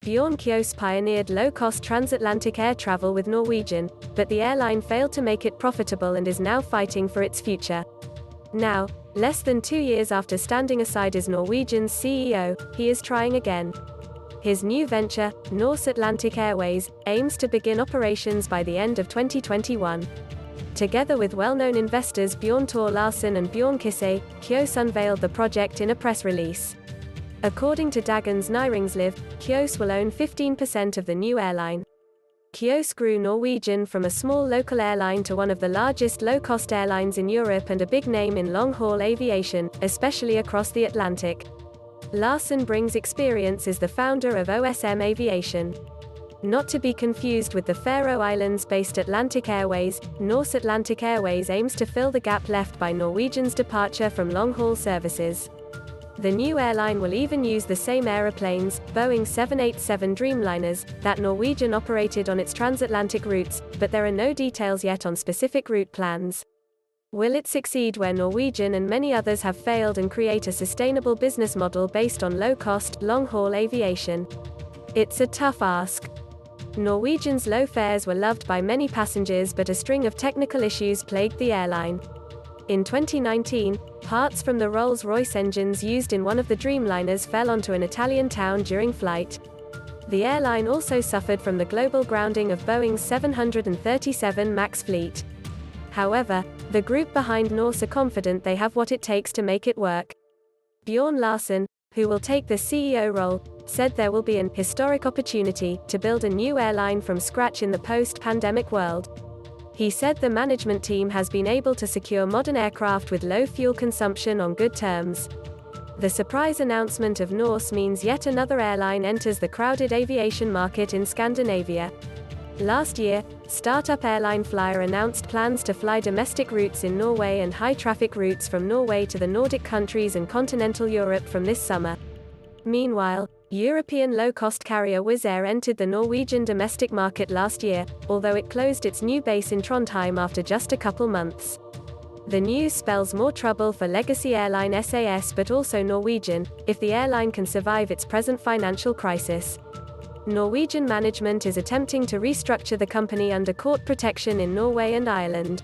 Bjørn Kjos pioneered low-cost transatlantic air travel with Norwegian, but the airline failed to make it profitable and is now fighting for its future. Now, less than 2 years after standing aside as Norwegian's CEO, he is trying again. His new venture, Norse Atlantic Airways, aims to begin operations by the end of 2021. Together with well-known investors Bjørn Larsen and Bjørn Kise, Kjos unveiled the project in a press release. According to Dagens Næringsliv, Kjos will own 15% of the new airline. Kjos grew Norwegian from a small local airline to one of the largest low-cost airlines in Europe and a big name in long-haul aviation, especially across the Atlantic. Larsen brings experience as the founder of OSM Aviation. Not to be confused with the Faroe Islands-based Atlantic Airways, Norse Atlantic Airways aims to fill the gap left by Norwegian's departure from long-haul services. The new airline will even use the same aeroplanes, Boeing 787 Dreamliners, that Norwegian operated on its transatlantic routes, but there are no details yet on specific route plans. Will it succeed where Norwegian and many others have failed and create a sustainable business model based on low-cost, long-haul aviation? It's a tough ask. Norwegian's low fares were loved by many passengers, but a string of technical issues plagued the airline. In 2019, parts from the Rolls-Royce engines used in one of the Dreamliners fell onto an Italian town during flight. The airline also suffered from the global grounding of Boeing's 737 MAX fleet. However, the group behind Norse are confident they have what it takes to make it work. Bjørn Larsen, who will take the CEO role, said there will be an historic opportunity to build a new airline from scratch in the post-pandemic world. He said the management team has been able to secure modern aircraft with low fuel consumption on good terms. The surprise announcement of Norse means yet another airline enters the crowded aviation market in Scandinavia. Last year, startup airline Flyr announced plans to fly domestic routes in Norway and high-traffic routes from Norway to the Nordic countries and continental Europe from this summer. Meanwhile, European low-cost carrier WizzAir entered the Norwegian domestic market last year, although it closed its new base in Trondheim after just a couple months. The news spells more trouble for legacy airline SAS but also Norwegian, if the airline can survive its present financial crisis. Norwegian management is attempting to restructure the company under court protection in Norway and Ireland.